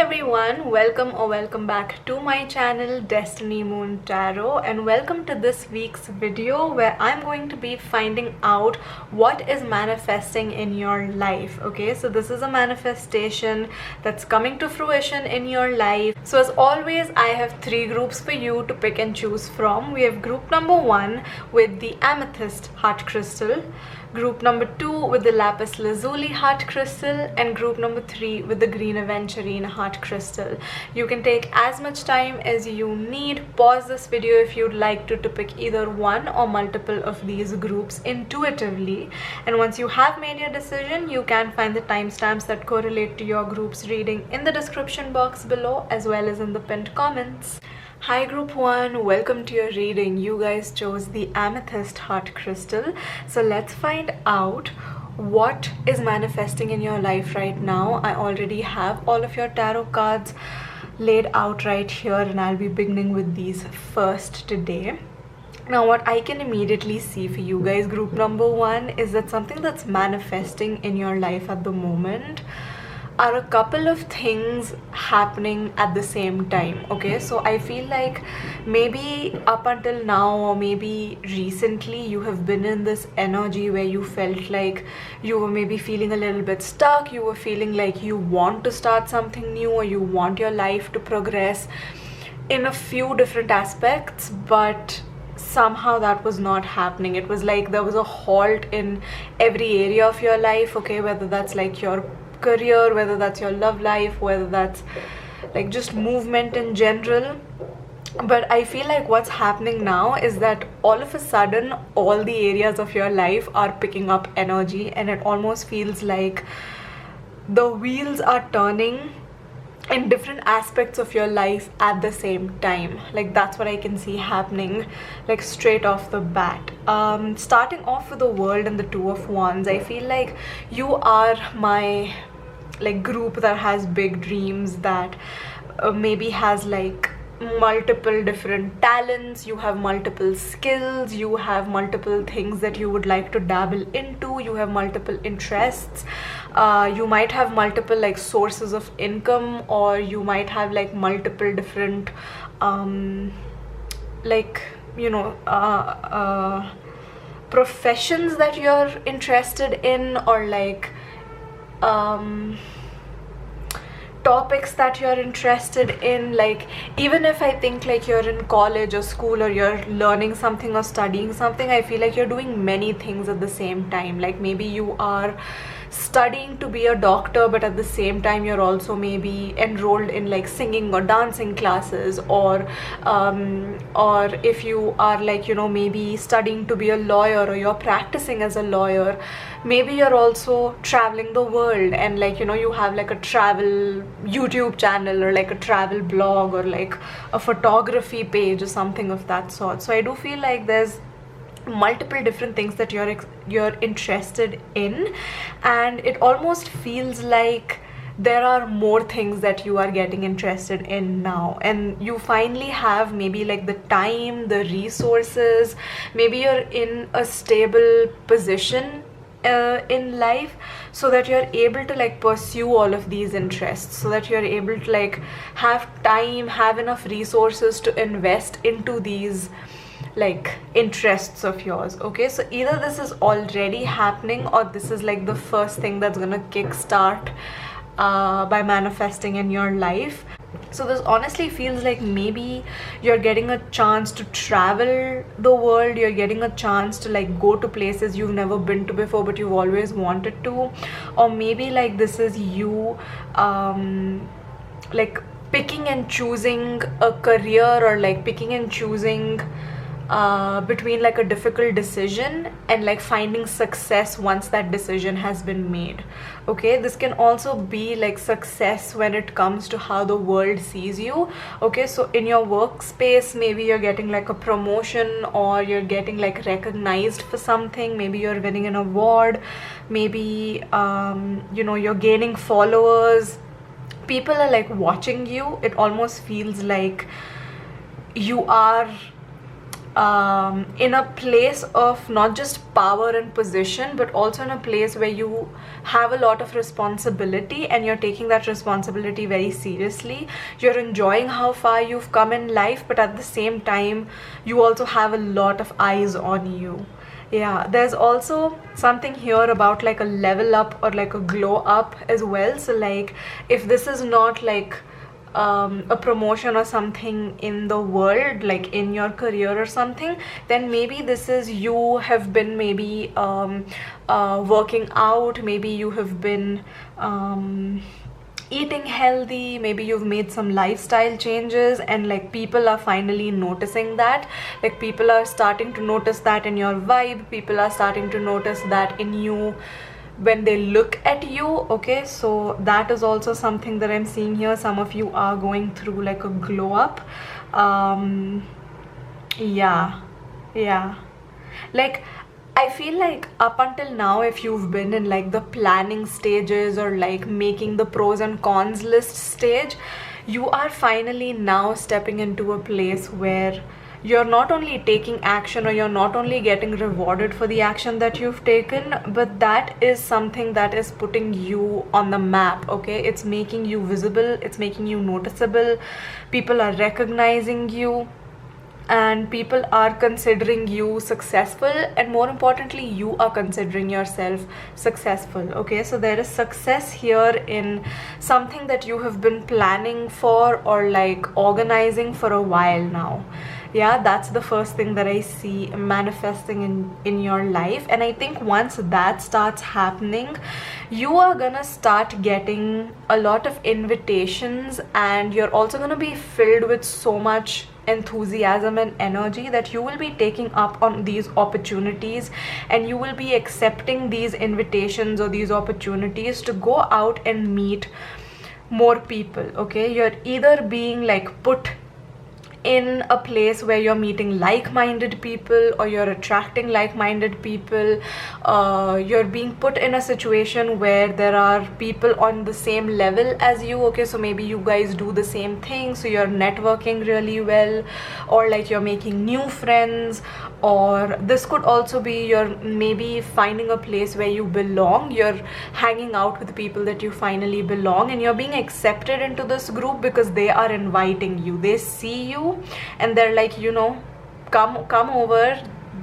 everyone, welcome back to my channel DestinyMoonTarot, and welcome to this week's video where I'm going to be finding out what is manifesting in your life. Okay, so this is a manifestation that's coming to fruition in your life. So as always, I have three groups for you to pick and choose from. We have group number 1 with the amethyst heart crystal, group number 2 with the lapis lazuli heart crystal, and group number 3 with the green aventurine heart crystal. You can take as much time as you need. Pause this video if you'd like to pick either one or multiple of these groups intuitively, and once you have made your decision, you can find the timestamps that correlate to your group's reading in the description box below as well as in the pinned comments. Hi group 1, welcome to your reading. You guys chose the amethyst heart crystal, so let's find out what is manifesting in your life right now. I already have all of your tarot cards laid out right here, and I'll be beginning with these first today. Now what I can immediately see for you guys, group number 1, is that something that's manifesting in your life at the moment are a couple of things happening at the same time. Okay, so I feel like maybe up until now or maybe recently you have been in this energy where you felt like you were maybe feeling a little bit stuck, you were feeling like you want to start something new or you want your life to progress in a few different aspects, but somehow that was not happening. It was like there was a halt in every area of your life. Okay, whether that's like your career, whether that's your love life, whether that's like just movement in general. But I feel like what's happening now is that all of a sudden all the areas of your life are picking up energy, and it almost feels like the wheels are turning in different aspects of your life at the same time. Like that's what I can see happening, like straight off the bat. Starting off with the World and the Two of Wands, I feel like you are my like group that has big dreams, that maybe has like multiple different talents, you have multiple skills, you have multiple things that you would like to dabble into, you have multiple interests, you might have multiple like sources of income, or you might have like multiple different like you know professions that you're interested in, or like topics that you're interested in. Like even if I think like you're in college or school, or you're learning something or studying something, I feel like you're doing many things at the same time. Like maybe you are studying to be a doctor, but at the same time you're also maybe enrolled in like singing or dancing classes, or if you are like maybe studying to be a lawyer, or you're practicing as a lawyer, maybe you're also traveling the world, and like you have like a travel YouTube channel, or like a travel blog, or like a photography page or something of that sort. So I do feel like there's multiple different things that you're interested in, and it almost feels like there are more things that you are getting interested in now, and you finally have maybe like the time, the resources, maybe you're in a stable position in life, so that you're able to like pursue all of these interests, so that you're able to like have time, have enough resources to invest into these like interests of yours. Okay, so either this is already happening, or this is like the first thing that's gonna kickstart by manifesting in your life. So this honestly feels like maybe you're getting a chance to travel the world, you're getting a chance to like go to places you've never been to before but you've always wanted to, or maybe like this is you like picking and choosing a career, or like picking and choosing between like a difficult decision and like finding success once that decision has been made. Okay, this can also be like success when it comes to how the world sees you. Okay, so in your workspace, maybe you're getting like a promotion, or you're getting like recognized for something, maybe you're winning an award, maybe you're gaining followers, people are like watching you. It almost feels like you are in a place of not just power and position, but also in a place where you have a lot of responsibility and you're taking that responsibility very seriously. You're enjoying how far you've come in life, but at the same time you also have a lot of eyes on you. Yeah, there's also something here about like a level up or like a glow up as well. So like if this is not like a promotion or something in the world, like in your career or something, then maybe this is you have been maybe working out, maybe you have been eating healthy, maybe you've made some lifestyle changes, and like people are finally noticing that. Like people are starting to notice that in your vibe, people are starting to notice that in you when they look at you. Okay, so that is also something that I'm seeing here. Some of you are going through like a glow up. Yeah, like I feel like up until now, if you've been in like the planning stages or like making the pros and cons list stage, you are finally now stepping into a place where you're not only taking action, or you're not only getting rewarded for the action that you've taken, but that is something that is putting you on the map. Okay, it's making you visible, it's making you noticeable, people are recognizing you, and people are considering you successful, and more importantly you are considering yourself successful. Okay, so there is success here in something that you have been planning for or like organizing for a while now. Yeah, that's the first thing that I see manifesting in your life. And I think once that starts happening, you are gonna start getting a lot of invitations, and you're also gonna be filled with so much enthusiasm and energy that you will be taking up on these opportunities, and you will be accepting these invitations or these opportunities to go out and meet more people. Okay, you're either being like put in a place where you're meeting like-minded people, or you're attracting like-minded people. You're being put in a situation where there are people on the same level as you. Okay, so maybe you guys do the same thing, so you're networking really well, or like you're making new friends. Or this could also be you're maybe finding a place where you belong, you're hanging out with the people that you finally belong, and you're being accepted into this group because they are inviting you. They see you and they're like, you know, come over,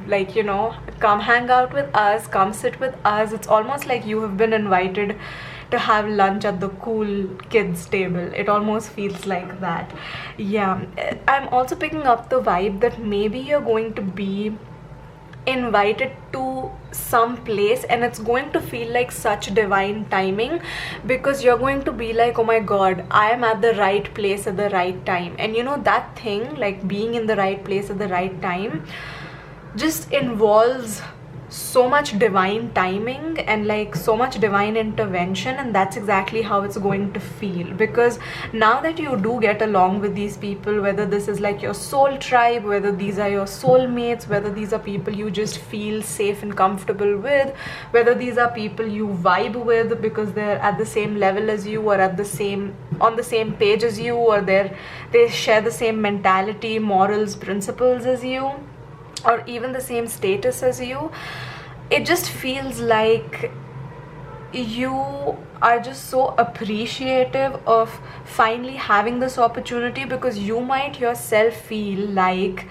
like, you know, come hang out with us, come sit with us. It's almost like you have been invited to have lunch at the cool kids table. It almost feels like that. Yeah, I'm also picking up the vibe that maybe you're going to be invited to some place, and it's going to feel like such divine timing, because you're going to be like, oh my god, I am at the right place at the right time. And you know, that thing, like being in the right place at the right time, just involves so much divine timing and like so much divine intervention. And that's exactly how it's going to feel, because now that you do get along with these people, whether this is like your soul tribe, whether these are your soulmates, whether these are people you just feel safe and comfortable with, whether these are people you vibe with because they're at the same level as you, or at the same on the same page as you, or they share the same mentality, morals, principles as you, or even the same status as you, it just feels like you are just so appreciative of finally having this opportunity, because you might yourself feel like,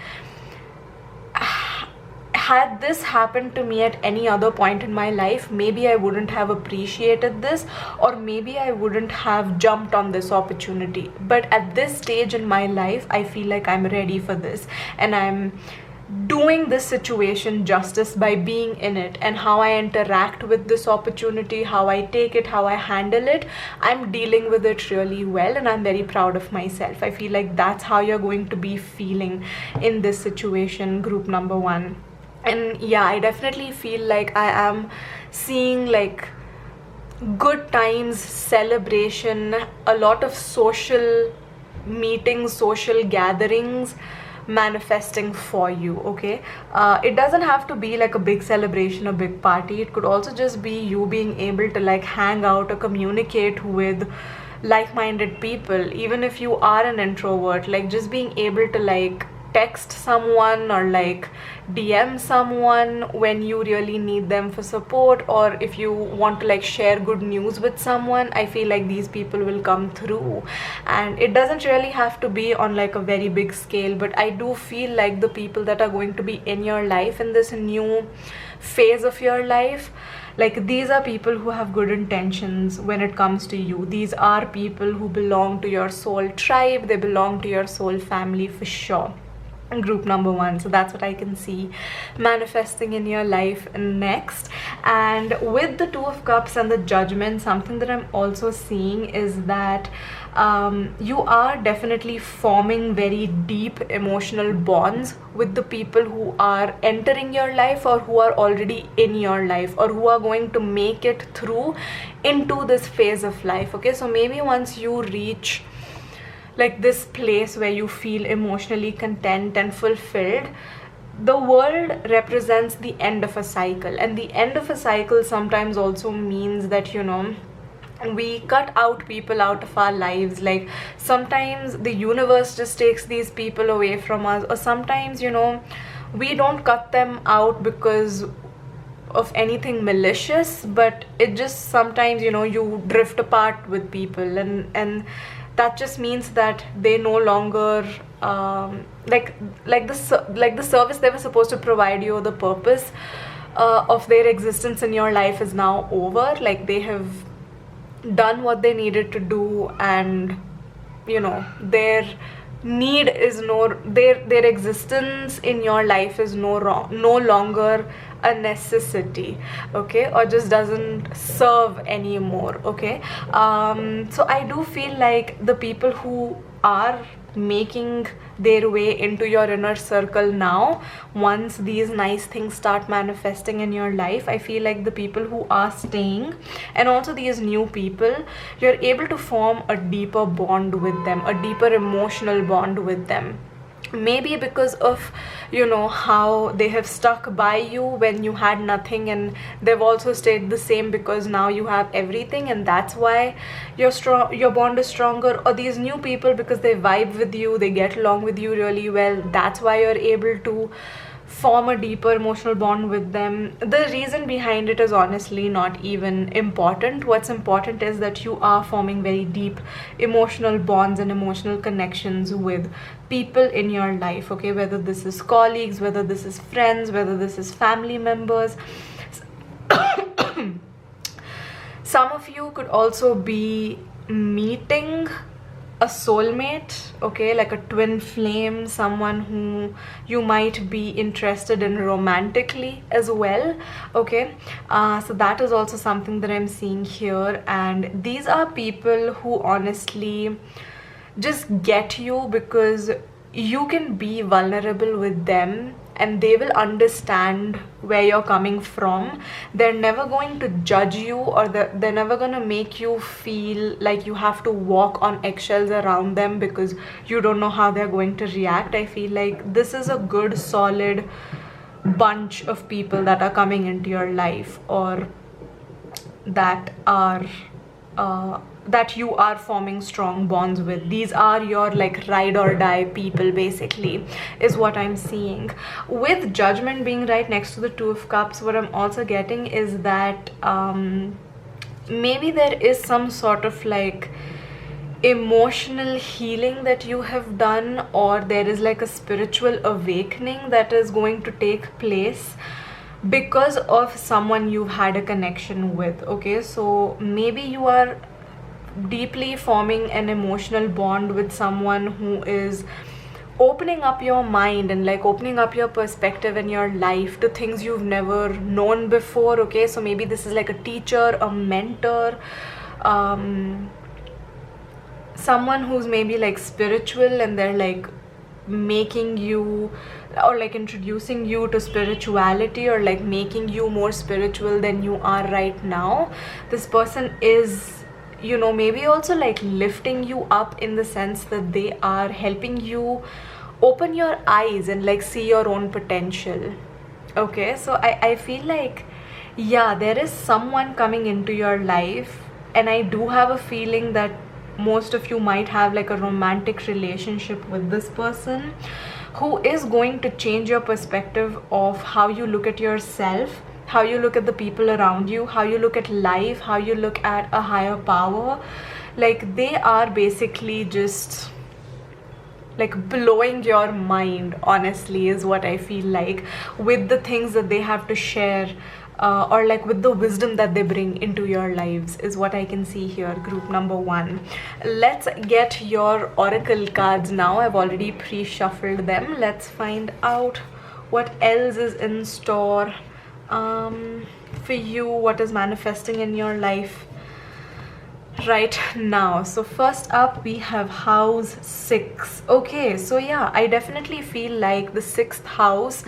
had this happened to me at any other point in my life, maybe I wouldn't have appreciated this, or maybe I wouldn't have jumped on this opportunity. But at this stage in my life, I feel like I'm ready for this, and I'm doing this situation justice by being in it. And how I interact with this opportunity, how I take it, how I handle it, I'm dealing with it really well, and I'm very proud of myself. I feel like that's how you're going to be feeling in this situation, group number one. And yeah, I definitely feel like I am seeing like good times, celebration, a lot of social meetings, social gatherings manifesting for you. Okay, it doesn't have to be like a big celebration, a big party. It could also just be you being able to like hang out or communicate with like-minded people. Even if you are an introvert, like just being able to like text someone or like DM someone when you really need them for support, or if you want to like share good news with someone, I feel like these people will come through. And it doesn't really have to be on like a very big scale, but I do feel like the people that are going to be in your life in this new phase of your life, like these are people who have good intentions when it comes to you. These are people who belong to your soul tribe, they belong to your soul family for sure. Group number one. So that's what I can see manifesting in your life next. And with the Two of Cups and the Judgment, something that I'm also seeing is that you are definitely forming very deep emotional bonds with the people who are entering your life, or who are already in your life, or who are going to make it through into this phase of life. Okay, so maybe once you reach like this place where you feel emotionally content and fulfilled, the world represents the end of a cycle. And the end of a cycle sometimes also means that, you know, we cut out people out of our lives. Like sometimes the universe just takes these people away from us, or sometimes, you know, we don't cut them out because of anything malicious, but it just sometimes, you know, you drift apart with people, and that just means that they no longer like the service they were supposed to provide you, or the purpose of their existence in your life is now over. Like they have done what they needed to do, and you know, their need is their existence in your life is no longer a necessity, okay, or just doesn't serve anymore. Okay, so I do feel like the people who are making their way into your inner circle now, once these nice things start manifesting in your life, I feel like the people who are staying, and also these new people, you're able to form a deeper bond with them, a deeper emotional bond with them. Maybe because of, you know, how they have stuck by you when you had nothing, and they've also stayed the same because now you have everything, and that's why your bond is stronger. Or these new people, because they vibe with you, they get along with you really well, that's why you're able to form a deeper emotional bond with them. The reason behind it is honestly not even important. What's important is that you are forming very deep emotional bonds and emotional connections with people in your life. Okay, whether this is colleagues, whether this is friends, whether this is family members. Some of you could also be meeting a soulmate, okay, like a twin flame, someone who you might be interested in romantically as well. Okay, so that is also something that I'm seeing here. And these are people who honestly just get you because you can be vulnerable with them, and they will understand where you're coming from. They're never going to judge you, or they're never going to make you feel like you have to walk on eggshells around them because you don't know how they're going to react. I feel like this is a good solid bunch of people that are coming into your life, or that are that you are forming strong bonds with. These are your like ride or die people, basically, is what I'm seeing. With Judgment being right next to the Two of Cups, what I'm also getting is that maybe there is some sort of like emotional healing that you have done, or there is like a spiritual awakening that is going to take place because of someone you've had a connection with. Okay, so maybe you are deeply forming an emotional bond with someone who is opening up your mind and like opening up your perspective in your life to things you've never known before. Okay, so maybe this is like a teacher, a mentor, someone who's maybe like spiritual, and they're like making you, or like introducing you to spirituality, or like making you more spiritual than you are right now. This person is, you know, maybe also like lifting you up in the sense that they are helping you open your eyes and like see your own potential. Okay, so I feel like, yeah, there is someone coming into your life, and I do have a feeling that most of you might have like a romantic relationship with this person who is going to change your perspective of how you look at yourself, how you look at the people around you, how you look at life, how you look at a higher power. Like, they are basically just like blowing your mind, honestly, is what I feel like, with the things that they have to share, or like with the wisdom that they bring into your lives, is what I can see here, group number 1. Let's get your oracle cards now. I've already pre-shuffled them. Let's find out what else is in store for you, what is manifesting in your life right now. So first up we have house 6. Okay, so yeah, I definitely feel like the 6th house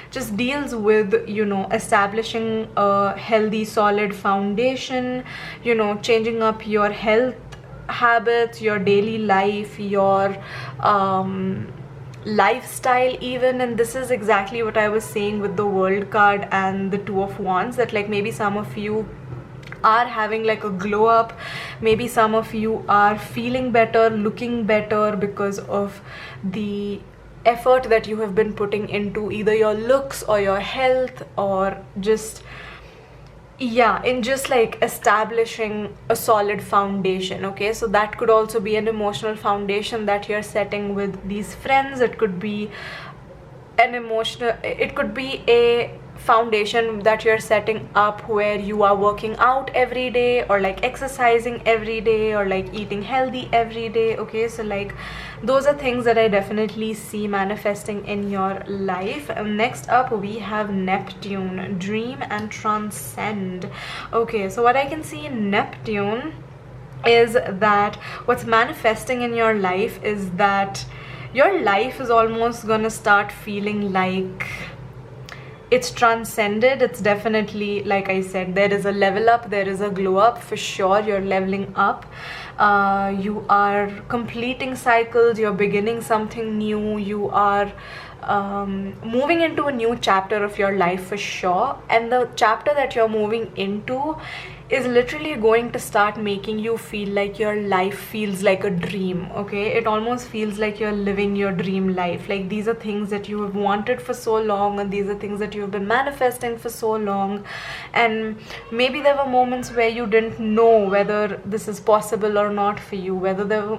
just deals with, you know, establishing a healthy solid foundation, you know, changing up your health habits, your daily life, your lifestyle even. And this is exactly what I was saying with the World card and the Two of Wands, that like maybe some of you are having like a glow up, maybe some of you are feeling better, looking better because of the effort that you have been putting into either your looks or your health, or just, yeah, in just like establishing a solid foundation. Okay, so that could also be an emotional foundation that you're setting with these friends. It could be an emotional, it could be a foundation that you're setting up where you are working out every day, or like exercising every day, or like eating healthy every day. Okay, so like those are things that I definitely see manifesting in your life. Next up we have Neptune, dream and transcend. Okay, so what I can see in Neptune is that what's manifesting in your life is that your life is almost gonna start feeling like it's transcended. It's definitely, like I said, there is a level up, there is a glow up for sure. You're leveling up, you are completing cycles, you're beginning something new, you are moving into a new chapter of your life for sure. And the chapter that you're moving into is literally going to start making you feel like your life feels like a dream. Okay, it almost feels like you're living your dream life. Like, these are things that you have wanted for so long, and these are things that you've been manifesting for so long. And maybe there were moments where you didn't know whether this is possible or not for you, whether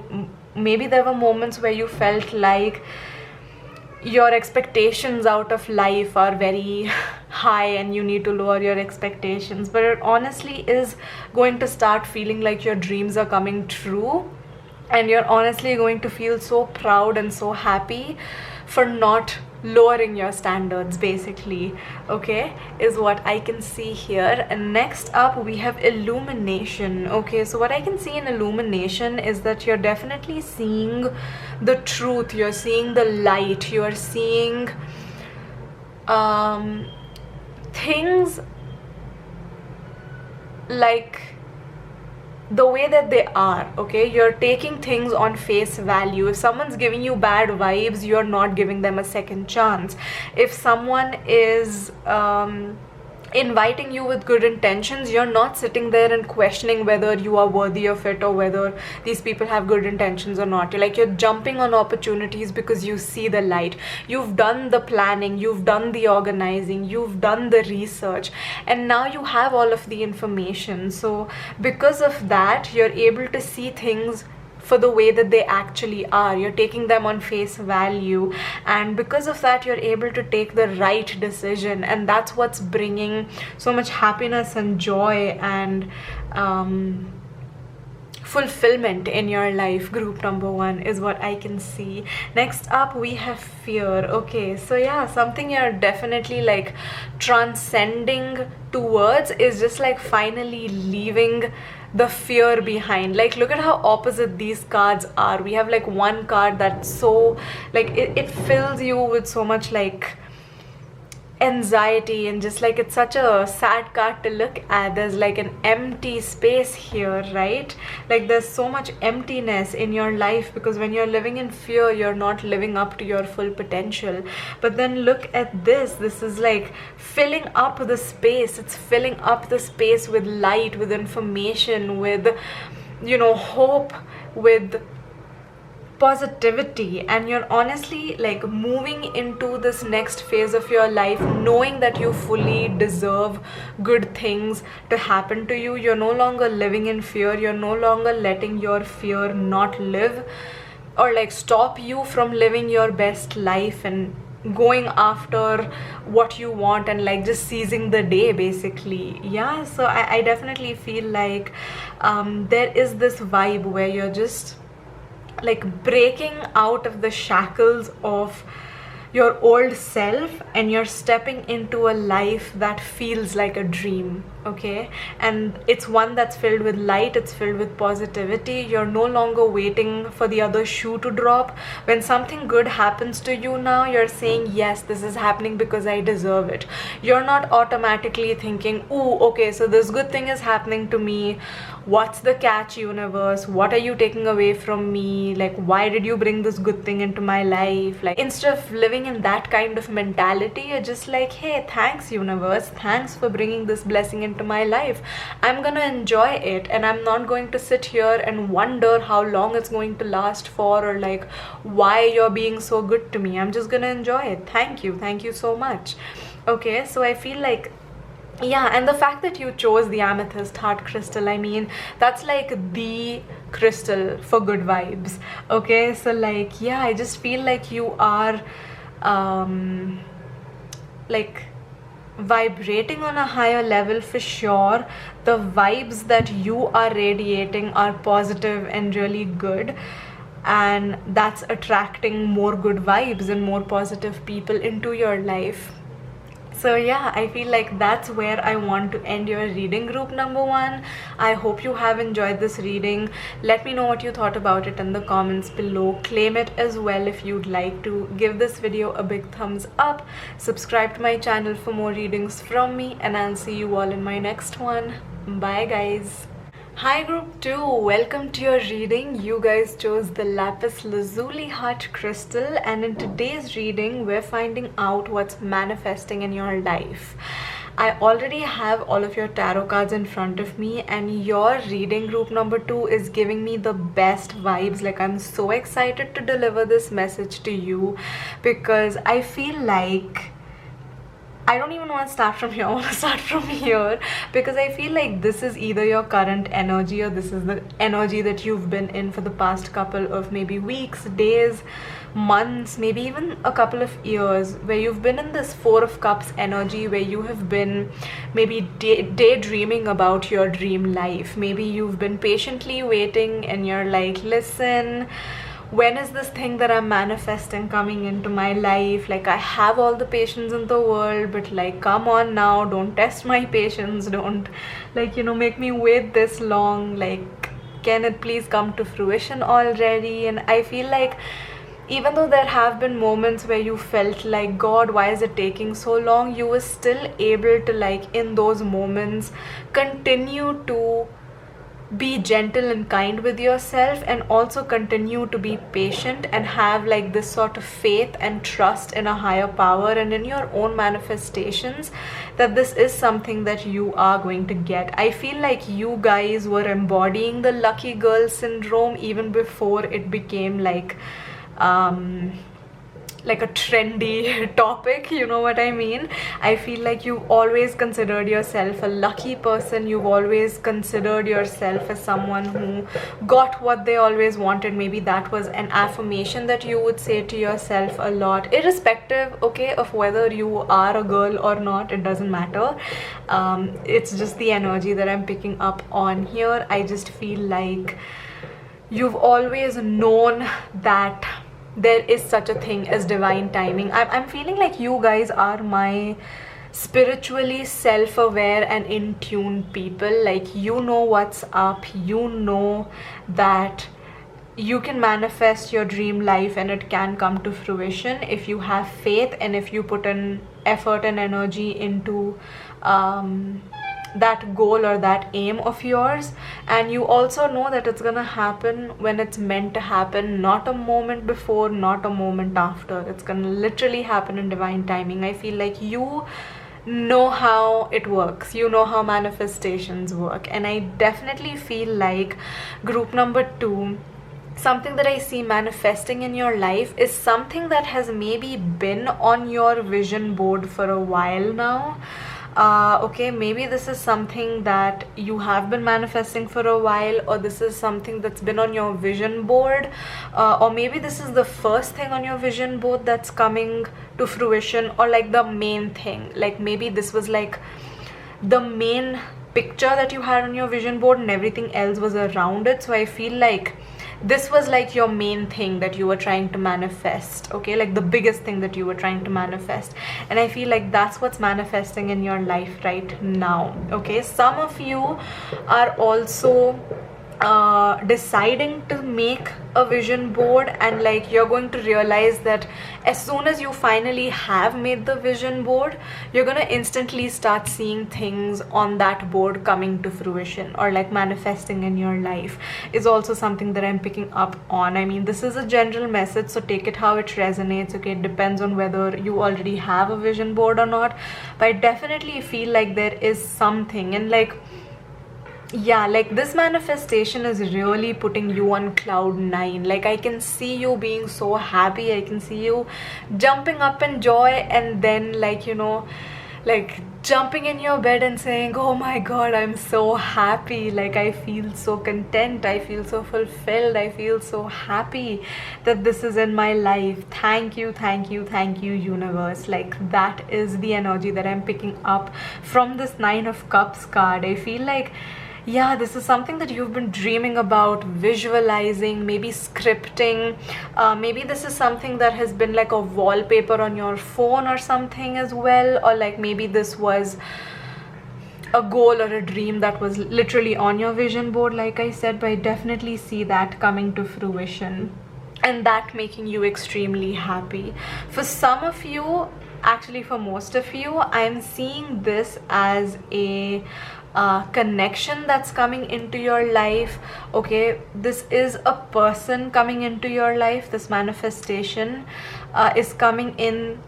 maybe there were moments where you felt like your expectations out of life are very high and you need to lower your expectations. But it honestly is going to start feeling like your dreams are coming true, and you're honestly going to feel so proud and so happy for not lowering your standards, basically. Okay, is what I can see here. And next up we have illumination. Okay, so what I can see in illumination is that you're definitely seeing the truth, you're seeing the light, you're seeing things like the way that they are. Okay, you're taking things on face value. If someone's giving you bad vibes, you're not giving them a second chance. If someone is inviting you with good intentions, you're not sitting there and questioning whether you are worthy of it or whether these people have good intentions or not. You're jumping on opportunities because you see the light. You've done the planning, you've done the organizing, you've done the research, and now you have all of the information. So because of that, you're able to see things for the way that they actually are. You're taking them on face value, and because of that you're able to take the right decision, and that's what's bringing so much happiness and joy and fulfillment in your life. Group number 1 is what I can see. Next up we have fear. Okay, so yeah, something you're definitely like transcending towards is just like finally leaving the fear behind. Like, look at how opposite these cards are. We have like one card that's so like it fills you with so much like anxiety, and just like it's such a sad card to look at. There's like an empty space here, right? Like there's so much emptiness in your life because when you're living in fear, you're not living up to your full potential. But then look at this is like filling up the space. It's filling up the space with light, with information, with, you know, hope, with positivity, and you're honestly like moving into this next phase of your life knowing that you fully deserve good things to happen to you. You're no longer living in fear. You're no longer letting your fear not live or like stop you from living your best life and going after what you want and like just seizing the day basically. Yeah, so I definitely feel like there is this vibe where you're just like breaking out of the shackles of your old self and you're stepping into a life that feels like a dream, okay? And it's one that's filled with light, it's filled with positivity. You're no longer waiting for the other shoe to drop. When something good happens to you now, you're saying, yes, this is happening because I deserve it. You're not automatically thinking, ooh, okay, so this good thing is happening to me. What's the catch, universe? What are you taking away from me? Like, why did you bring this good thing into my life? Like, instead of living in that kind of mentality, you're just like, hey, thanks, universe. Thanks for bringing this blessing into my life. I'm gonna enjoy it, and I'm not going to sit here and wonder how long it's going to last for, or like why you're being so good to me. I'm just gonna enjoy it. Thank you so much. Okay, so I feel like, yeah, and the fact that you chose the amethyst heart crystal, I mean, that's like the crystal for good vibes. Okay, so like, yeah, I just feel like you are like vibrating on a higher level for sure. The vibes that you are radiating are positive and really good, and that's attracting more good vibes and more positive people into your life. So yeah, I feel like that's where I want to end your reading, group number 1. I hope you have enjoyed this reading. Let me know what you thought about it in the comments below. Claim it as well if you'd like to. Give this video a big thumbs up. Subscribe to my channel for more readings from me, and I'll see you all in my next one. Bye guys. Hi group 2, welcome to your reading. You guys chose the lapis lazuli heart crystal, and in today's reading we're finding out what's manifesting in your life. I already have all of your tarot cards in front of me, and your reading, group number 2, is giving me the best vibes. Like, I'm so excited to deliver this message to you because I feel like I don't even want to start from here. I want to start from here because I feel like this is either your current energy or this is the energy that you've been in for the past couple of maybe weeks, days, months, maybe even a couple of years, where you've been in this 4 of Cups energy, where you have been maybe daydreaming about your dream life. Maybe you've been patiently waiting and you're like, listen, when is this thing that I'm manifesting coming into my life? Like, I have all the patience in the world, but like, come on now, don't test my patience, don't like, you know, make me wait this long. Like, can it please come to fruition already? And I feel like even though there have been moments where you felt like, God, why is it taking so long, you were still able to, like, in those moments continue to be gentle and kind with yourself, and also continue to be patient and have like this sort of faith and trust in a higher power and in your own manifestations, that this is something that you are going to get. I feel like you guys were embodying the lucky girl syndrome even before it became like a trendy topic, you know what I mean? I feel like you've always considered yourself a lucky person. You've always considered yourself as someone who got what they always wanted. Maybe that was an affirmation that you would say to yourself a lot, irrespective, okay, of whether you are a girl or not. It doesn't matter. It's just the energy that I'm picking up on here. I just feel like you've always known that there is such a thing as divine timing. I'm feeling like you guys are my spiritually self-aware and in tune people. Like, you know what's up, you know that you can manifest your dream life and it can come to fruition if you have faith and if you put in effort and energy into that goal or that aim of yours. And you also know that it's gonna happen when it's meant to happen, not a moment before, not a moment after. It's gonna literally happen in divine timing. I feel like you know how it works, you know how manifestations work, and I definitely feel like, group number 2, something that I see manifesting in your life is something that has maybe been on your vision board for a while now. Okay, maybe this is something that you have been manifesting for a while, or this is something that's been on your vision board, or maybe this is the first thing on your vision board that's coming to fruition, or like the main thing. Like maybe this was like the main picture that you had on your vision board and everything else was around it. So I feel like this was like your main thing that you were trying to manifest, okay, like the biggest thing that you were trying to manifest. And I feel like that's what's manifesting in your life right now, okay. Some of you are also deciding to make a vision board, and like you're going to realize that as soon as you finally have made the vision board, you're gonna instantly start seeing things on that board coming to fruition, or like manifesting in your life is also something that I'm picking up on. I mean, this is a general message, so take it how it resonates, okay. It depends on whether you already have a vision board or not, but I definitely feel like there is something. And like, yeah, like this manifestation is really putting you on cloud 9. Like I can see you being so happy, I can see you jumping up in joy, and then like, you know, like jumping in your bed and saying, oh my god, I'm so happy, like I feel so content, I feel so fulfilled, I feel so happy that this is in my life. Thank you, thank you, thank you, universe. Like that is the energy that I'm picking up from this 9 of Cups card. I feel like, yeah, this is something that you've been dreaming about, visualizing, maybe scripting. Maybe this is something that has been like a wallpaper on your phone or something as well, or like maybe this was a goal or a dream that was literally on your vision board, like I said. But I definitely see that coming to fruition and that making you extremely happy. For some of you, actually for most of you, I'm seeing this as a connection that's coming into your life, okay. This is a person coming into your life. This manifestation is coming in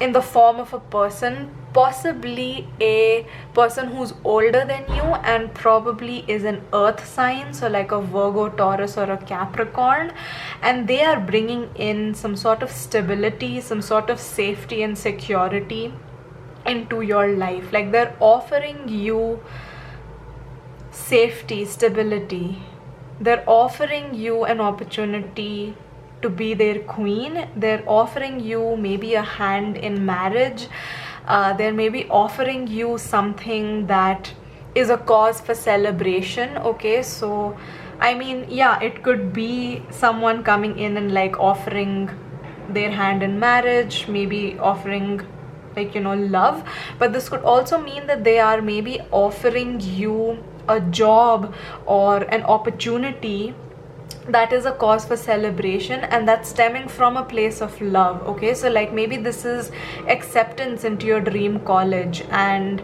the form of a person, possibly a person who's older than you and probably is an earth sign, so like a Virgo, Taurus, or a Capricorn, and they are bringing in some sort of stability, some sort of safety and security into your life. Like they're offering you safety, stability. They're offering you an opportunity to be their queen. They're offering you maybe a hand in marriage. They're maybe offering you something that is a cause for celebration, okay. So I mean, yeah, it could be someone coming in and like offering their hand in marriage, maybe offering like, you know, love, but this could also mean that they are maybe offering you a job or an opportunity that is a cause for celebration, and that's stemming from a place of love, okay. So like maybe this is acceptance into your dream college, and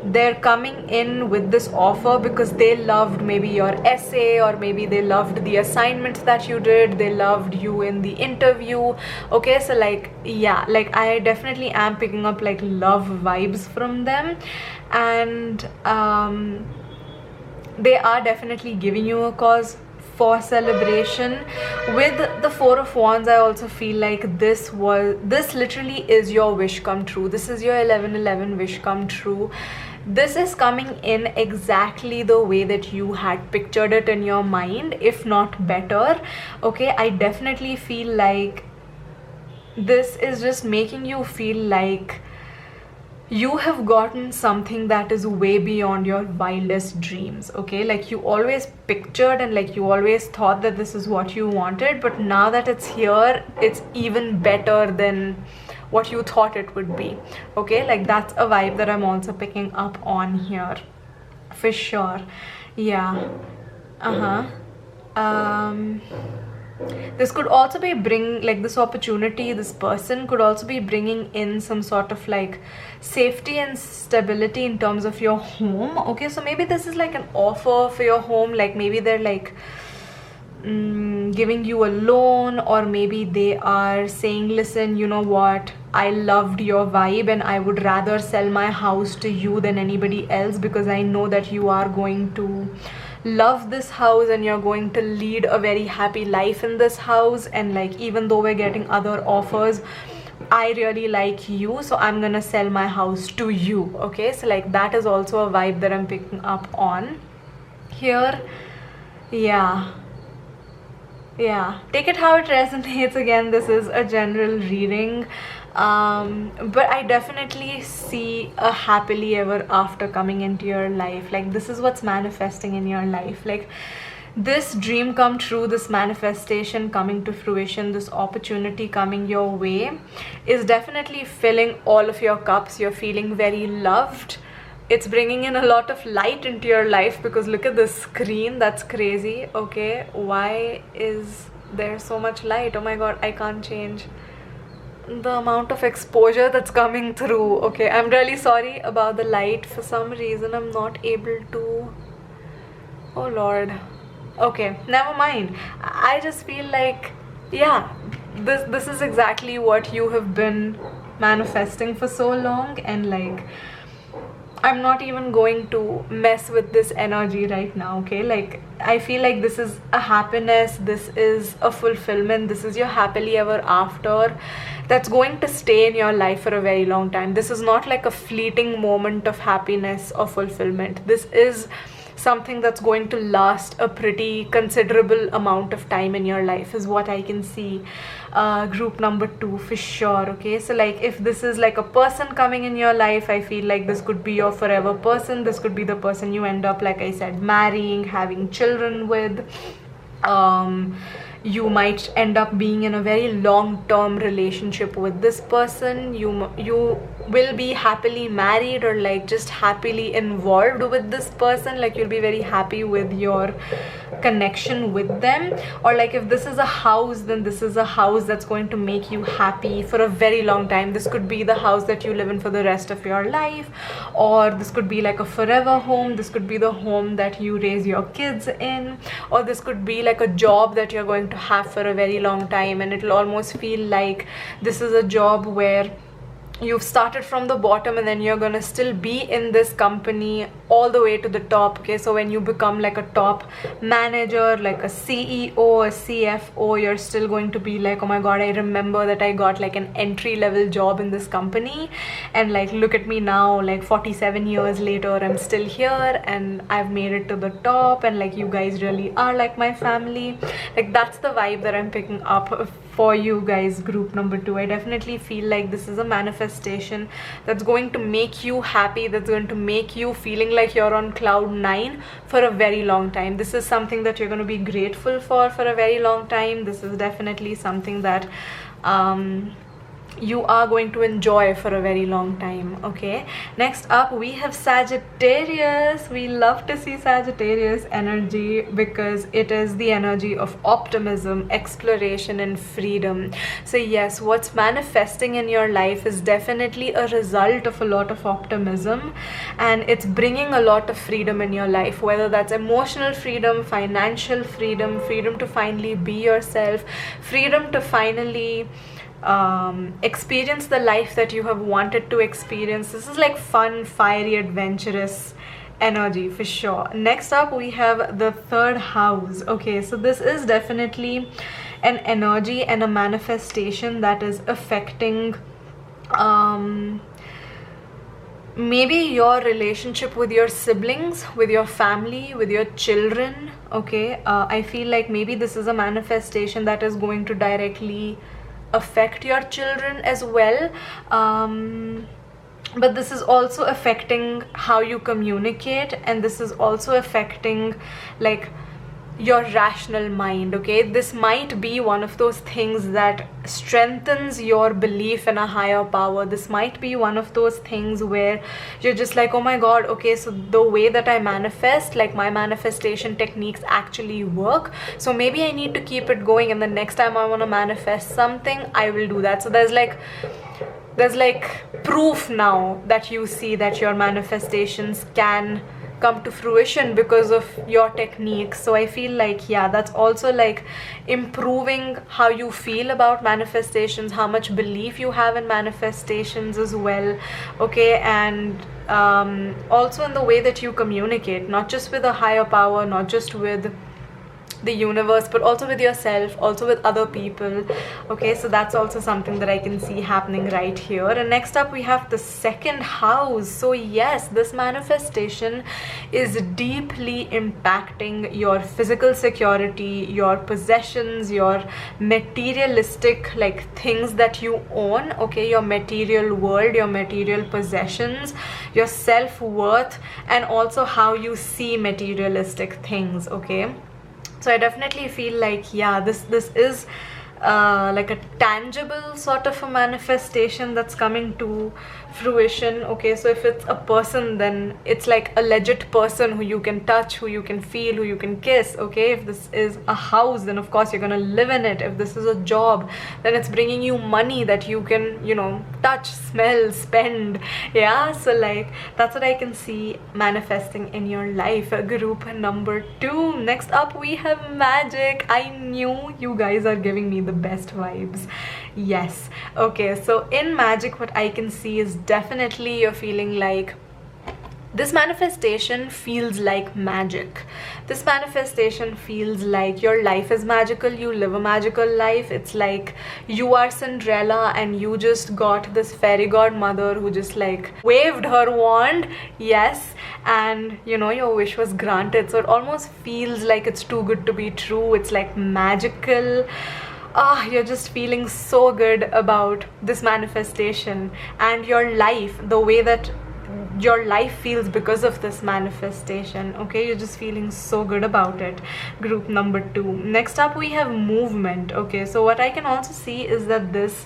they're coming in with this offer because they loved maybe your essay, or maybe they loved the assignments that you did, they loved you in the interview, okay. So like, yeah, like I definitely am picking up like love vibes from them, and they are definitely giving you a cause for celebration. With the 4 of Wands, I also feel like this literally is your wish come true. This is your 11/11 wish come true. This is coming in exactly the way that you had pictured it in your mind, if not better, okay. I definitely feel like this is just making you feel like you have gotten something that is way beyond your wildest dreams, okay. Like you always pictured and like you always thought that this is what you wanted, but now that it's here, it's even better than what you thought it would be, okay. Like that's a vibe that I'm also picking up on here for sure. Yeah. This could also be this opportunity, this person could also be bringing in some sort of like safety and stability in terms of your home, okay. So maybe this is like an offer for your home, like maybe they're like giving you a loan, or maybe they are saying, listen, you know what, I loved your vibe and I would rather sell my house to you than anybody else, because I know that you are going to love this house and you're going to lead a very happy life in this house, and like even though we're getting other offers, I really like you, so I'm gonna sell my house to you. Okay, so like that is also a vibe that I'm picking up on here. Yeah, take it how it resonates. Again, this is a general reading, but I definitely see a happily ever after coming into your life. Like this is what's manifesting in your life. Like this dream come true, this manifestation coming to fruition, this opportunity coming your way is definitely filling all of your cups. You're feeling very loved. It's bringing in a lot of light into your life, because look at this screen, that's crazy. Okay, why is there so much light? Oh my god, I can't change the amount of exposure that's coming through. Okay, I'm really sorry about the light. For some reason I'm not able to, oh lord. Okay, never mind. I just feel like, yeah, this is exactly what you have been manifesting for so long, and like I'm not even going to mess with this energy right now. Okay, like I feel like this is a happiness, this is a fulfillment, this is your happily ever after that's going to stay in your life for a very long time. This is not like a fleeting moment of happiness or fulfillment. This is something that's going to last a pretty considerable amount of time in your life, is what I can see. Group number 2 for sure. Okay, so like if this is like a person coming in your life, I feel like this could be your forever person. This could be the person you end up, like I said, marrying, having children with. You might end up being in a very long-term relationship with this person. You will be happily married, or like just happily involved with this person. Like you'll be very happy with your connection with them. Or like if this is a house, then this is a house that's going to make you happy for a very long time. This could be the house that you live in for the rest of your life, or this could be like a forever home. This could be the home that you raise your kids in, or this could be like a job that you're going to have for a very long time, and it'll almost feel like this is a job where you've started from the bottom and then you're gonna still be in this company all the way to the top. Okay, so when you become like a top manager, like a CEO, a CFO, you're still going to be like, oh my god, I remember that I got like an entry level job in this company, and like look at me now, like 47 years later, I'm still here and I've made it to the top, and like you guys really are like my family. Like that's the vibe that I'm picking up for you guys, group number 2. I definitely feel like this is a manifestation that's going to make you happy, that's going to make you feeling like you're on cloud 9 for a very long time. This is something that you're going to be grateful for a very long time. This is definitely something that you are going to enjoy for a very long time. Okay, next up we have Sagittarius. We love to see Sagittarius energy because it is the energy of optimism, exploration and freedom. So yes, what's manifesting in your life is definitely a result of a lot of optimism, and it's bringing a lot of freedom in your life, whether that's emotional freedom, financial freedom, freedom to finally be yourself, freedom to finally experience the life that you have wanted to experience. This is like fun, fiery, adventurous energy for sure. Next up we have the 3rd house. Okay, so this is definitely an energy and a manifestation that is affecting maybe your relationship with your siblings, with your family, with your children. Okay, I feel like maybe this is a manifestation that is going to directly affect your children as well, but this is also affecting how you communicate, and this is also affecting like your rational mind. Okay, this might be one of those things that strengthens your belief in a higher power. This might be one of those things where you're just like, oh my god, okay, so the way that I manifest, like my manifestation techniques actually work, so maybe I need to keep it going, and the next time I want to manifest something, I will do that. So there's like proof now that you see that your manifestations can come to fruition because of your techniques. So I feel like, yeah, that's also like improving how you feel about manifestations, how much belief you have in manifestations as well. Okay, and also in the way that you communicate, not just with a higher power, not just with the universe, but also with yourself, also with other people. Okay, so that's also something that I can see happening right here. And next up we have the second house. So yes, this manifestation is deeply impacting your physical security, your possessions, your materialistic like things that you own. Okay, your material world, your material possessions, your self-worth, and also how you see materialistic things. Okay, so I definitely feel like, yeah, this is like a tangible sort of a manifestation that's coming to fruition. Okay, so if it's a person, then it's like a legit person who you can touch, who you can feel, who you can kiss. Okay, if this is a house, then of course you're gonna live in it. If this is a job, then it's bringing you money that you can, you know, touch, smell, spend. Yeah, so like that's what I can see manifesting in your life. Group number 2. Next up we have magic. I knew you guys are giving me the best vibes. Yes. Okay, so in magic what I can see is definitely you're feeling like this manifestation feels like magic. This manifestation feels like your life is magical, you live a magical life. It's like you are Cinderella and you just got this fairy godmother who just like waved her wand. Yes, and you know, your wish was granted. So it almost feels like it's too good to be true. It's like magical. You're just feeling so good about this manifestation and your life, the way that your life feels because of this manifestation. Okay, you're just feeling so good about it. Group number 2. Next up we have movement. Okay, so what I can also see is that this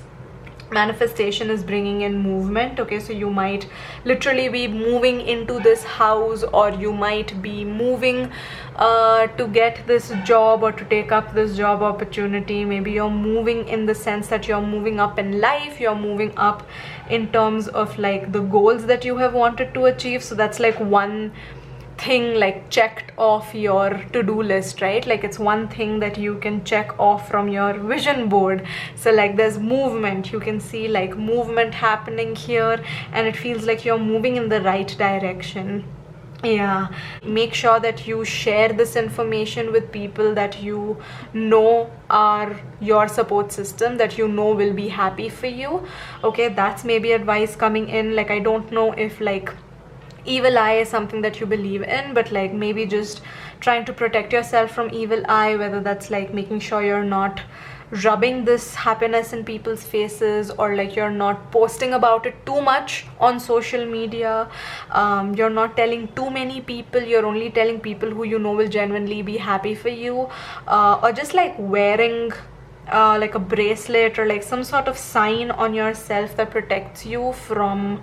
manifestation is bringing in movement. Okay, so you might literally be moving into this house, or you might be moving to get this job or to take up this job opportunity. Maybe you're moving in the sense that you're moving up in life, you're moving up in terms of like the goals that you have wanted to achieve. So that's like one thing like checked off your to-do list, right? Like it's one thing that you can check off from your vision board. So like there's movement, you can see like movement happening here, and it feels like you're moving in the right direction. Yeah, make sure that you share this information with people that you know are your support system, that you know will be happy for you. Okay, that's maybe advice coming in. Like I don't know if like evil eye is something that you believe in, but like maybe just trying to protect yourself from evil eye, whether that's like making sure you're not rubbing this happiness in people's faces, or like you're not posting about it too much on social media. You're not telling too many people, you're only telling people who you know will genuinely be happy for you, or just like wearing like a bracelet or like some sort of sign on yourself that protects you from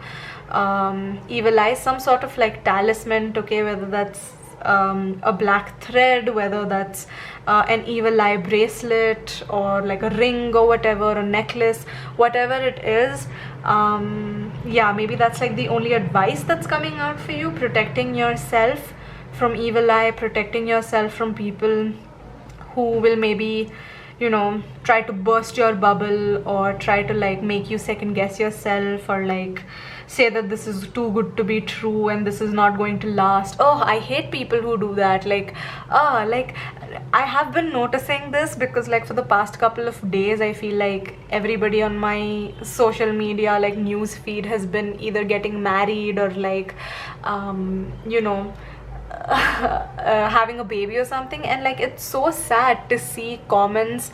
evil eye, some sort of like talisman. Okay, whether that's a black thread, whether that's an evil eye bracelet, or like a ring or whatever, a necklace, whatever it is. Yeah, maybe that's like the only advice that's coming out for you: protecting yourself from evil eye, protecting yourself from people who will maybe, you know, try to burst your bubble, or try to like make you second guess yourself, or like say that this is too good to be true and this is not going to last. Oh, I hate people who do that. Like I have been noticing this, because like for the past couple of days I feel like everybody on my social media like news feed has been either getting married or like you know, having a baby or something. And like it's so sad to see comments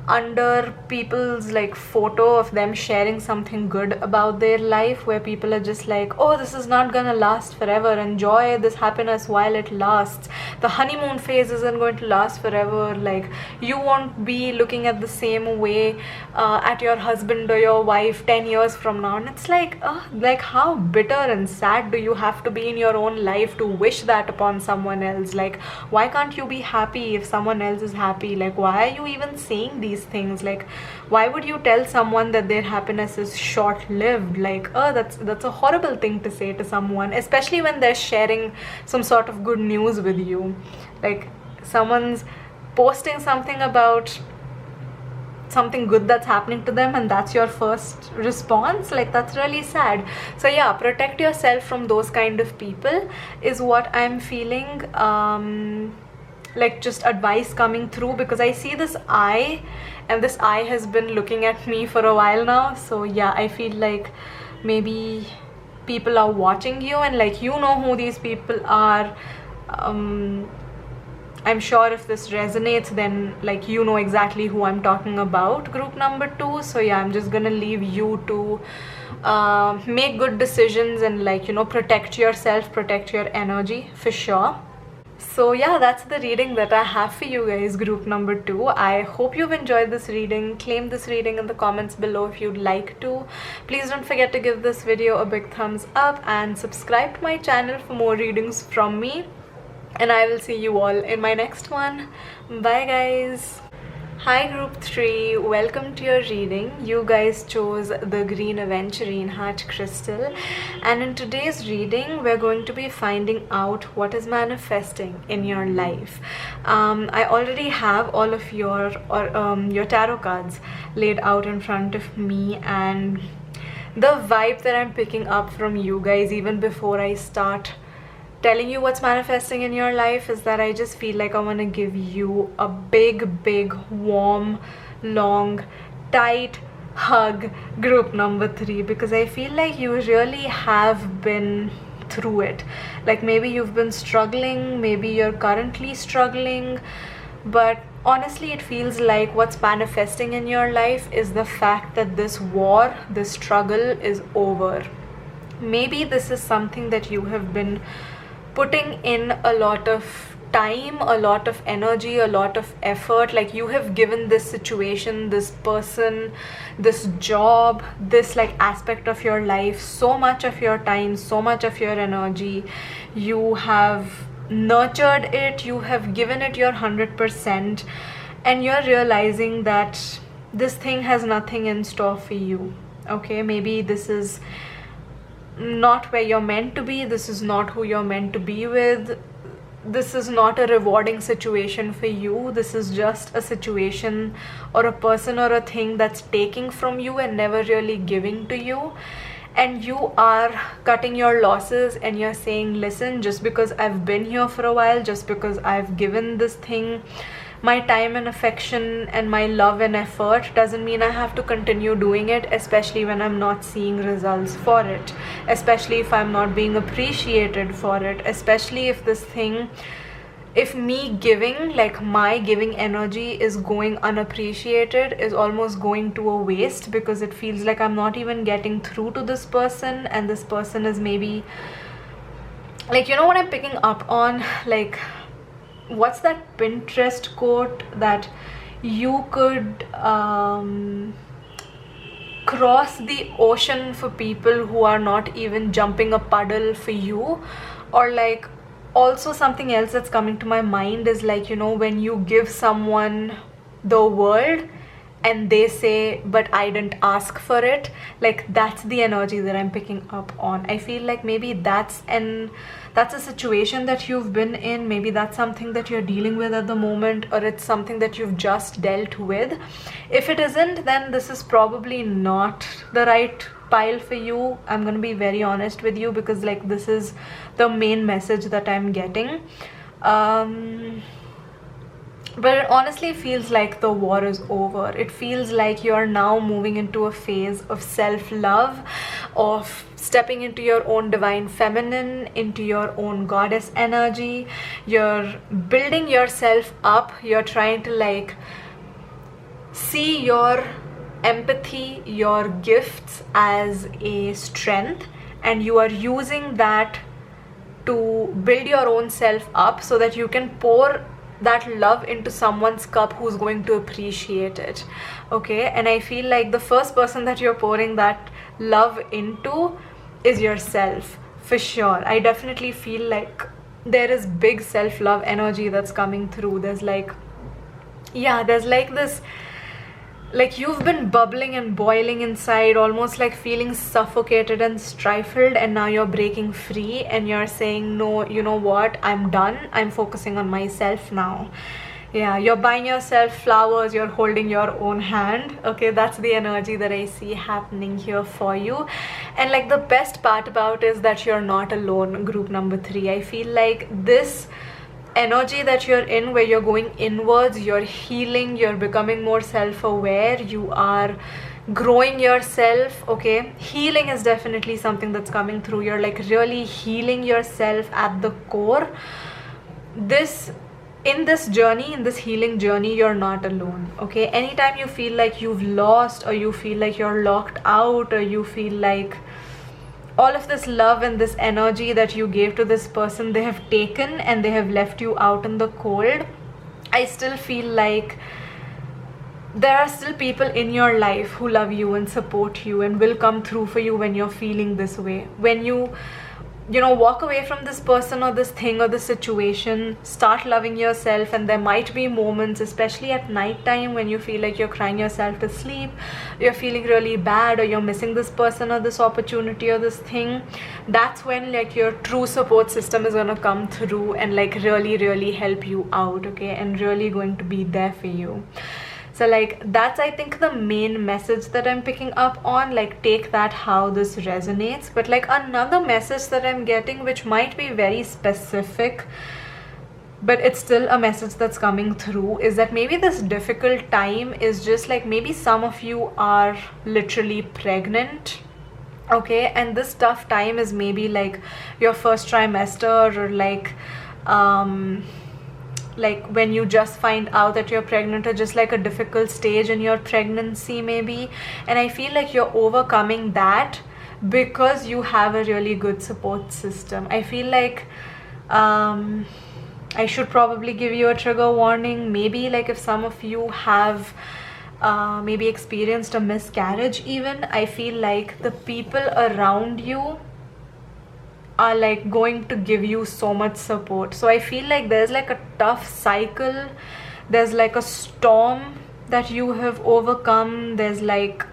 under people's like photo of them sharing something good about their life, where people are just like, oh, this is not gonna last forever, enjoy this happiness while it lasts, the honeymoon phase isn't going to last forever, like you won't be looking at the same way at your husband or your wife 10 years from now. And it's like how bitter and sad do you have to be in your own life to wish that upon someone else? Like, why can't you be happy if someone else is happy? Like, why are you even saying these things? Like, why would you tell someone that their happiness is short-lived? Like, oh, that's a horrible thing to say to someone, especially when they're sharing some sort of good news with you. Like, someone's posting something about something good that's happening to them and that's your first response. Like, that's really sad. So yeah, protect yourself from those kind of people is what I'm feeling. Like, just advice coming through, because I see this eye, and this eye has been looking at me for a while now. So yeah, I feel like maybe people are watching you, and like, you know who these people are. I'm sure if this resonates, then like, you know exactly who I'm talking about, group number 2. So yeah, I'm just gonna leave you to make good decisions and, like, you know, protect yourself, protect your energy for sure. So yeah, that's the reading that I have for you guys, group number 2. I hope you've enjoyed this reading. Claim this reading in the comments below if you'd like to. Please don't forget to give this video a big thumbs up and subscribe to my channel for more readings from me. And I will see you all in my next one. Bye guys. Hi group 3, welcome to your reading. You guys chose the green aventurine heart crystal, and in today's reading we're going to be finding out what is manifesting in your life. I already have all of your tarot cards laid out in front of me, and the vibe that I'm picking up from you guys, even before I start telling you what's manifesting in your life, is that I just feel like I want to give you a big warm, long, tight hug, group number 3, because I feel like you really have been through it. Like, maybe you've been struggling, maybe you're currently struggling, but honestly it feels like what's manifesting in your life is the fact that this war, this struggle is over. Maybe this is something that you have been putting in a lot of time, a lot of energy, a lot of effort. Like, you have given this situation, this person, this job, this like aspect of your life so much of your time, so much of your energy. You have nurtured it, you have given it your 100%, and you're realizing that this thing has nothing in store for you. Okay, maybe this is not where you're meant to be, this is not who you're meant to be with, this is not a rewarding situation for you, this is just a situation or a person or a thing that's taking from you and never really giving to you. And you are cutting your losses and you're saying, listen, just because I've been here for a while, just because I've given this thing my time and affection and my love and effort, doesn't mean I have to continue doing it, especially when I'm not seeing results for it, especially if I'm not being appreciated for it, especially if this thing, if me giving, like my giving energy is going unappreciated, is almost going to a waste, because it feels like I'm not even getting through to this person, and this person is maybe, like, you know what I'm picking up on? Like, what's that Pinterest quote that you could cross the ocean for people who are not even jumping a puddle for you? Or like, also something else that's coming to my mind is, like, you know, when you give someone the world and they say, but I didn't ask for it, like, that's the energy that I'm picking up on. I feel like maybe that's a situation that you've been in, maybe that's something that you're dealing with at the moment, or it's something that you've just dealt with. If it isn't, then this is probably not the right pile for you. I'm gonna be very honest with you, because like, this is the main message that I'm getting. But it honestly feels like the war is over. It feels like you're now moving into a phase of self-love, of stepping into your own divine feminine, into your own goddess energy. You're building yourself up. You're trying to like see your empathy, your gifts as a strength, and you are using that to build your own self up so that you can pour that love into someone's cup who's going to appreciate it. Okay, and I feel like the first person that you're pouring that love into is yourself, for sure. I definitely feel like there is big self-love energy that's coming through. There's like, yeah, there's like this, like you've been bubbling and boiling inside, almost like feeling suffocated and stifled, and now you're breaking free and you're saying, no, you know what, I'm done, I'm focusing on myself now. Yeah, you're buying yourself flowers, you're holding your own hand. Okay, that's the energy that I see happening here for you. And like the best part about it is that you're not alone, group number 3. I feel like this energy that you're in, where you're going inwards, you're healing, you're becoming more self-aware, you are growing yourself. Okay, healing is definitely something that's coming through. You're like really healing yourself at the core. In this journey, in this healing journey, you're not alone. Okay, anytime you feel like you've lost, or you feel like you're locked out, or you feel like all of this love and this energy that you gave to this person, they have taken and they have left you out in the cold, I still feel like there are still people in your life who love you and support you and will come through for you when you're feeling this way. When you walk away from this person or this thing or this situation, start loving yourself. And there might be moments, especially at night time, when you feel like you're crying yourself to sleep, you're feeling really bad, or you're missing this person or this opportunity or this thing. That's when like your true support system is gonna come through and like really help you out. Okay, and really going to be there for you. So like that's, I think, the main message that I'm picking up on. Like take that how this resonates. But like another message that I'm getting, which might be very specific, but it's still a message that's coming through, is that maybe this difficult time is just like, maybe some of you are literally pregnant. Okay, and this tough time is maybe like your first trimester, or like when you just find out that you're pregnant, or just like a difficult stage in your pregnancy maybe. And I feel like you're overcoming that because you have a really good support system. I feel like I should probably give you a trigger warning. Maybe like if some of you have maybe experienced a miscarriage even, I feel like the people around you are like going to give you so much support. So I feel like there's like a tough cycle, there's like a storm that you have overcome, there's like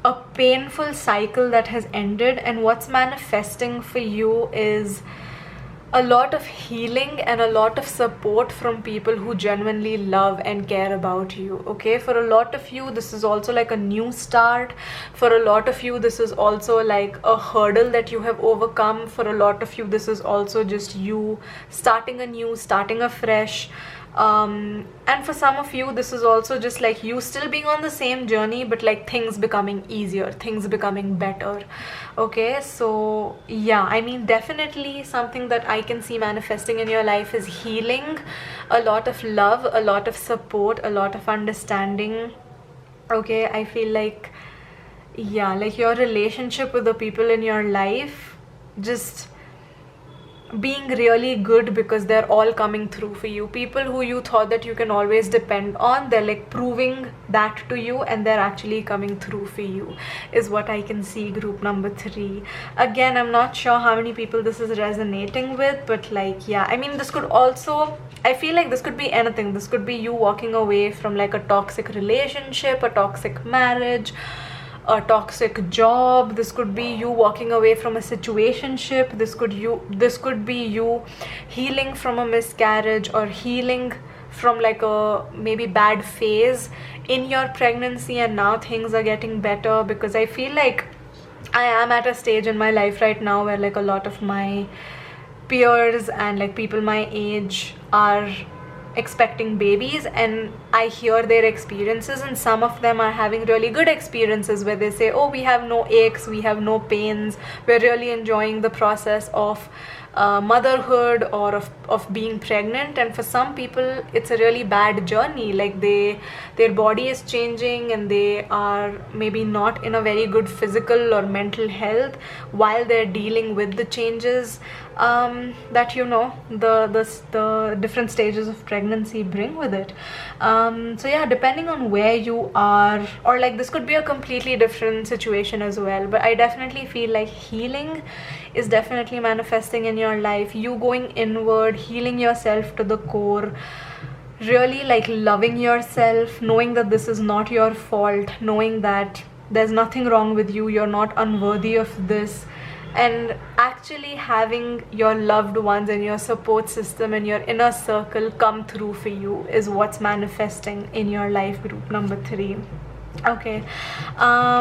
a painful cycle that has ended, and what's manifesting for you is a lot of healing and a lot of support from people who genuinely love and care about you. Okay, for a lot of you this is also like a new start. For a lot of you this is also like a hurdle that you have overcome. For a lot of you this is also just you starting anew, starting afresh. And for some of you this is also just like you still being on the same journey, but like things becoming easier, things becoming better. Okay, so yeah, I mean definitely something that I can see manifesting in your life is healing, a lot of love, a lot of support, a lot of understanding. Okay, I feel like, yeah, like your relationship with the people in your life just being really good, because they're all coming through for you. People who you thought that you can always depend on, they're like proving that to you, and they're actually coming through for you, is what I can see, group number 3. Again, I'm not sure how many people this is resonating with, but like, yeah, I mean this could also, I feel like this could be anything. This could be you walking away from like a toxic relationship, a toxic marriage, a toxic job. This could be you walking away from a situationship. This could be you healing from a miscarriage, or healing from like a maybe bad phase in your pregnancy, and now things are getting better. Because I feel like I am at a stage in my life right now where like a lot of my peers and like people my age are expecting babies, and I hear their experiences, and some of them are having really good experiences where they say, oh, we have no aches, we have no pains, we're really enjoying the process of motherhood or of being pregnant. And for some people it's a really bad journey, like their body is changing and they are maybe not in a very good physical or mental health while they're dealing with the changes that the different stages of pregnancy bring with it. So yeah, depending on where you are, or like this could be a completely different situation as well, but I definitely feel like healing is definitely manifesting in your life. You going inward, healing yourself to the core, really like loving yourself, knowing that this is not your fault, knowing that there's nothing wrong with you, you're not unworthy of this, and actually having your loved ones and your support system and your inner circle come through for you is what's manifesting in your life, group number 3. Okay,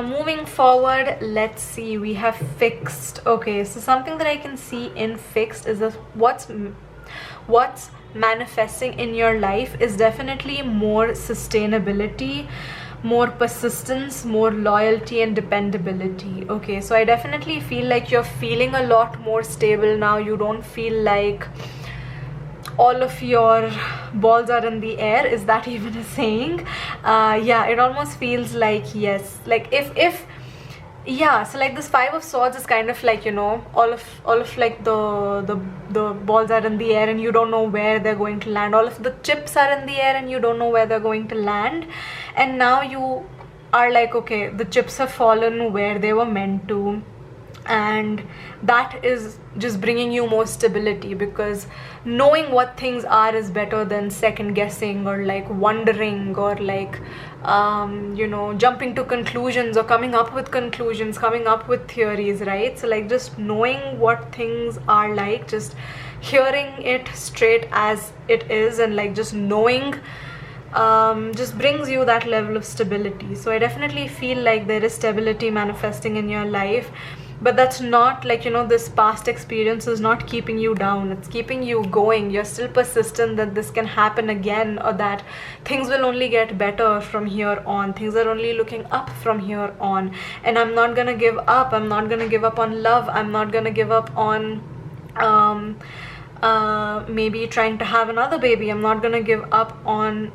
moving forward, let's see, we have fixed. Okay, so something that I can see in fixed is that what's manifesting in your life is definitely more sustainability, more persistence, more loyalty and dependability. Okay, so I definitely feel like you're feeling a lot more stable now. You don't feel like all of your balls are in the air. Is that even a saying? Yeah, it almost feels like, yes, like if yeah, so like this 5 of Swords is kind of like, you know, all of like the balls are in the air and you don't know where they're going to land. All of the chips are in the air and you don't know where they're going to land. And now you are like, okay, the chips have fallen where they were meant to, and that is just bringing you more stability, because knowing what things are is better than second guessing or like wondering or like you know, jumping to conclusions or coming up with conclusions, coming up with theories, right? So like just knowing what things are like, just hearing it straight as it is, and like just knowing just brings you that level of stability. So I definitely feel like there is stability manifesting in your life, but that's not like, you know, this past experience is not keeping you down, it's keeping you going. You're still persistent that this can happen again, or that things will only get better from here on, things are only looking up from here on, and I'm not gonna give up. I'm not gonna give up on love. I'm not gonna give up on maybe trying to have another baby. I'm not gonna give up on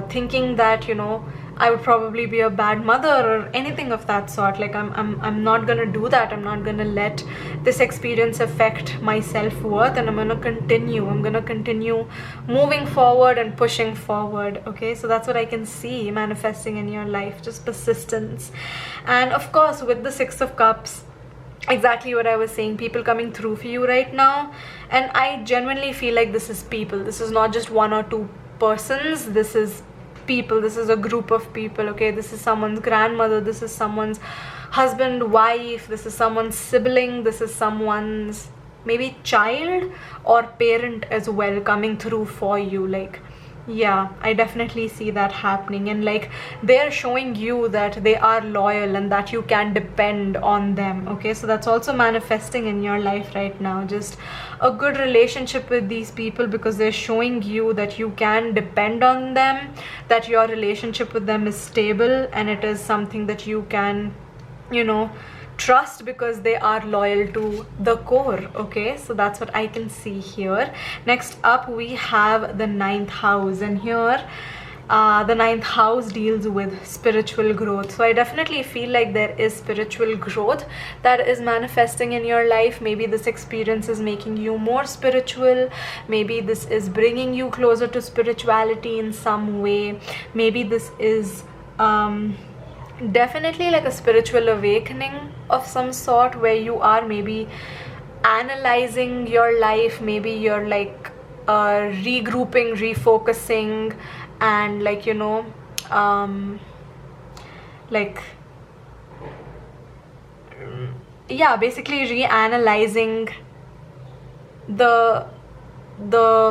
thinking that, you know, I would probably be a bad mother or anything of that sort. Like I'm not gonna do that. I'm not gonna let this experience affect my self-worth, and I'm gonna continue moving forward and pushing forward. Okay, so that's what I can see manifesting in your life, just persistence. And of course, with the 6 of Cups, exactly what I was saying, people coming through for you right now. And I genuinely feel like this is people. This is not just 1 or 2 persons. This is people. This is a group of people. Okay, this is someone's grandmother, this is someone's husband, wife, this is someone's sibling, this is someone's maybe child or parent as well coming through for you. Like, yeah, I definitely see that happening, and like they're showing you that they are loyal and that you can depend on them. Okay, so that's also manifesting in your life right now, just a good relationship with these people, because they're showing you that you can depend on them, that your relationship with them is stable, and it is something that you can, you know, trust, because they are loyal to the core. Okay, so that's what I can see here. Next up, we have the 9th house, and here the 9th house deals with spiritual growth. So I definitely feel like there is spiritual growth that is manifesting in your life. Maybe this experience is making you more spiritual, maybe this is bringing you closer to spirituality in some way, maybe this is definitely like a spiritual awakening of some sort, where you are maybe analyzing your life, maybe you're like regrouping, refocusing, and like, you know, like, yeah, basically reanalyzing the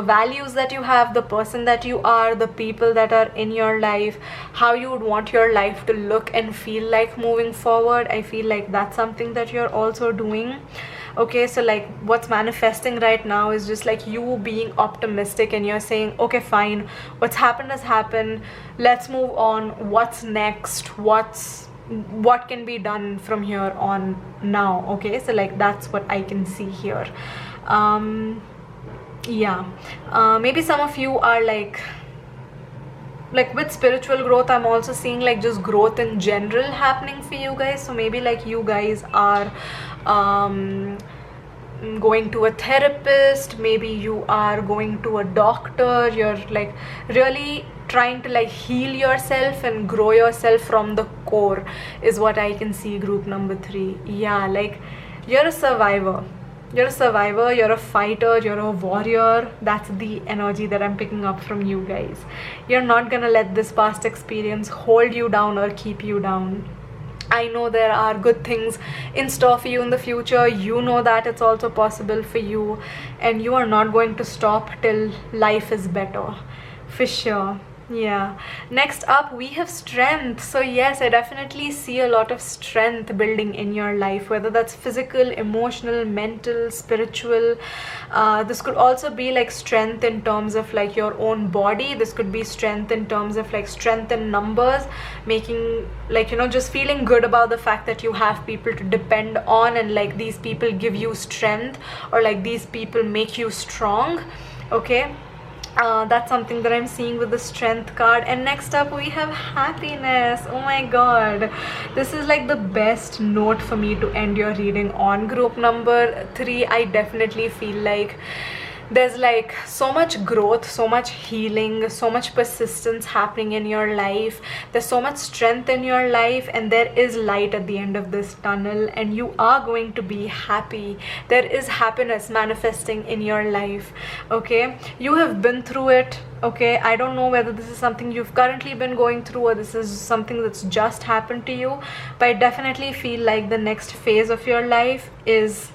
values that you have, the person that you are, the people that are in your life, how you would want your life to look and feel like moving forward. I feel like that's something that you're also doing. Okay, so like what's manifesting right now is just like you being optimistic, and you're saying, okay, fine, what's happened has happened, let's move on. What's next? What can be done from here on now? Okay, so like that's what I can see here. Yeah, maybe some of you are like with spiritual growth, I'm also seeing like just growth in general happening for you guys. So maybe like you guys are going to a therapist, maybe you are going to a doctor, you're like really trying to like heal yourself and grow yourself from the core is what I can see, group number 3. Yeah, like you're a survivor. You're a survivor, you're a fighter, you're a warrior. That's the energy that I'm picking up from you guys. You're not gonna let this past experience hold you down or keep you down. I know there are good things in store for you in the future. You know that it's also possible for you, and you are not going to stop till life is better, for sure. Yeah. Next up, we have strength. So yes, I definitely see a lot of strength building in your life, whether that's physical, emotional, mental, spiritual. This could also be like strength in terms of like your own body. This could be strength in terms of like strength in numbers, making like, you know, just feeling good about the fact that you have people to depend on, and like these people give you strength, or like these people make you strong. Okay. That's something that I'm seeing with the strength card. And next up we have happiness. Oh my god, this is like the best note for me to end your reading on. Group number 3, I definitely feel like there's like so much growth, so much healing, so much persistence happening in your life. There's so much strength in your life, and there is light at the end of this tunnel, and you are going to be happy. There is happiness manifesting in your life. Okay, you have been through it. Okay, I don't know whether this is something you've currently been going through, or this is something that's just happened to you, but I definitely feel like the next phase of your life is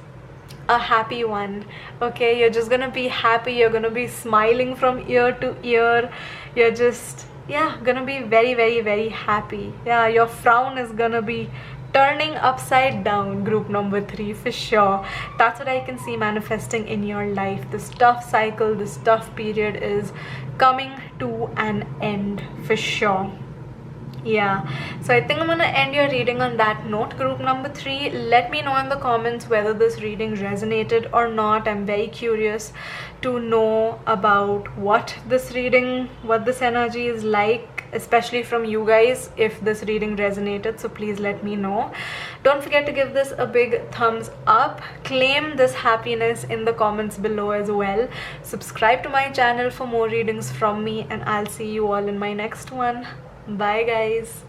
a happy one. Okay, you're just gonna be happy, you're gonna be smiling from ear to ear, you're just, yeah, gonna be very, very, very happy. Yeah, your frown is gonna be turning upside down. Group number 3, for sure. That's what I can see manifesting in your life. This tough cycle, this tough period is coming to an end, for sure. Yeah, so I think I'm gonna end your reading on that note, group number 3. Let me know in the comments whether this reading resonated or not. I'm very curious to know about what this energy is like, especially from you guys, if this reading resonated. So please let me know. Don't forget to give this a big thumbs up. Claim this happiness in the comments below as well. Subscribe to my channel for more readings from me, and I'll see you all in my next one. Bye guys.